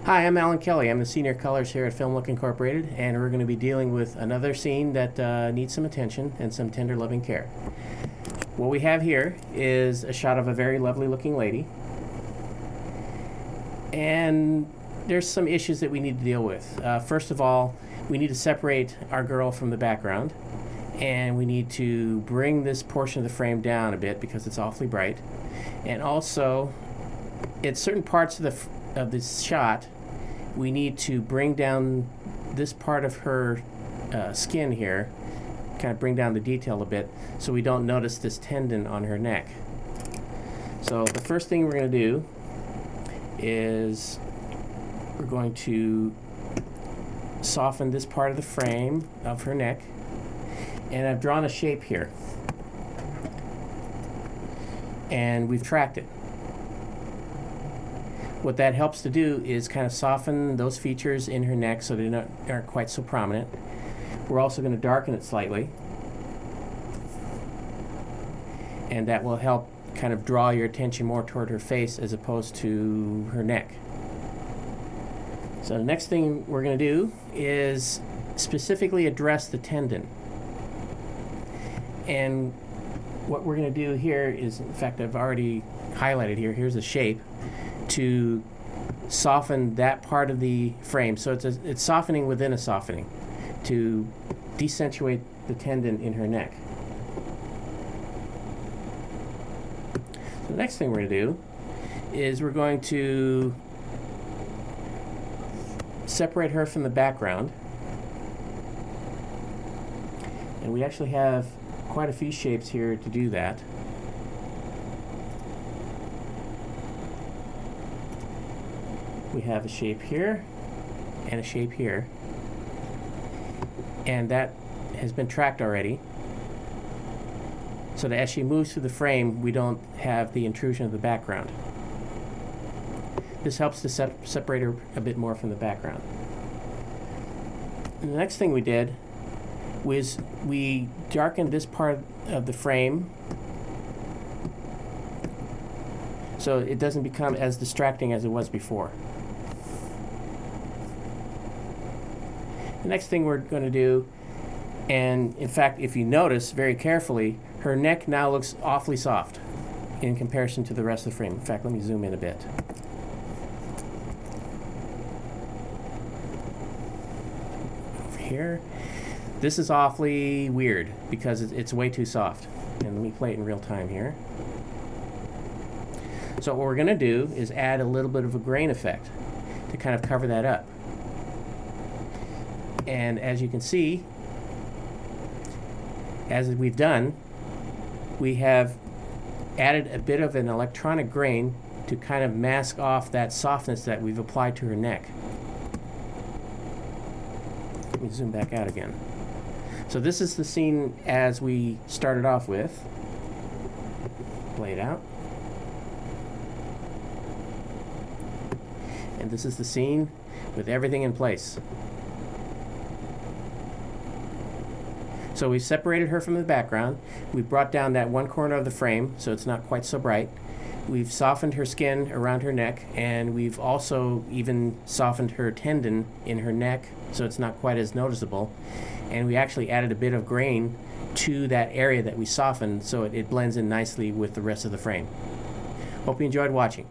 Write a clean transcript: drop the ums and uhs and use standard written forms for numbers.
Hi, I'm Alan Kelly. I'm the senior colorist here at FILMLOOK Incorporated, and we're going to be dealing with another scene that needs some attention and some tender loving care. What we have here is a shot of a very lovely looking lady, and there's some issues that we need to deal with. First of all, we need to separate our girl from the background, and we need to bring this portion of the frame down a bit because it's awfully bright. And also, at certain parts of this shot, we need to bring down this part of her skin here, kind of bring down the detail a bit so we don't notice this tendon on her neck. So the first thing we're going to do is we're going to soften this part of the frame of her neck, and I've drawn a shape here and we've tracked it. What that helps to do is kind of soften those features in her neck so they aren't quite so prominent. We're also going to darken it slightly, and that will help kind of draw your attention more toward her face as opposed to her neck. So the next thing we're going to do is specifically address the tendon. And what we're going to do here is, in fact, I've already highlighted here. Here's a shape to soften that part of the frame. So it's softening within a softening to decentuate the tendon in her neck. So the next thing we're going to do is we're going to separate her from the background. And we actually have quite a few shapes here to do that. We have a shape here and a shape here, and that has been tracked already, so that as she moves through the frame we don't have the intrusion of the background. This helps to separate her a bit more from the background. And the next thing we did was we darkened this part of the frame so it doesn't become as distracting as it was before. The next thing we're going to do, and in fact if you notice very carefully, her neck now looks awfully soft in comparison to the rest of the frame. In fact, let me zoom in a bit. Over here. This is awfully weird because it's way too soft. And let me play it in real time here. So what we're going to do is add a little bit of a grain effect to kind of cover that up. And as you can see, as we've done, we have added a bit of an electronic grain to kind of mask off that softness that we've applied to her neck. Let me zoom back out again. So this is the scene as we started off with. Play it out. And this is the scene with everything in place. So we've separated her from the background. We've brought down that one corner of the frame so it's not quite so bright. We've softened her skin around her neck, and we've also even softened her tendon in her neck so it's not quite as noticeable. And we actually added a bit of grain to that area that we softened so it blends in nicely with the rest of the frame. Hope you enjoyed watching.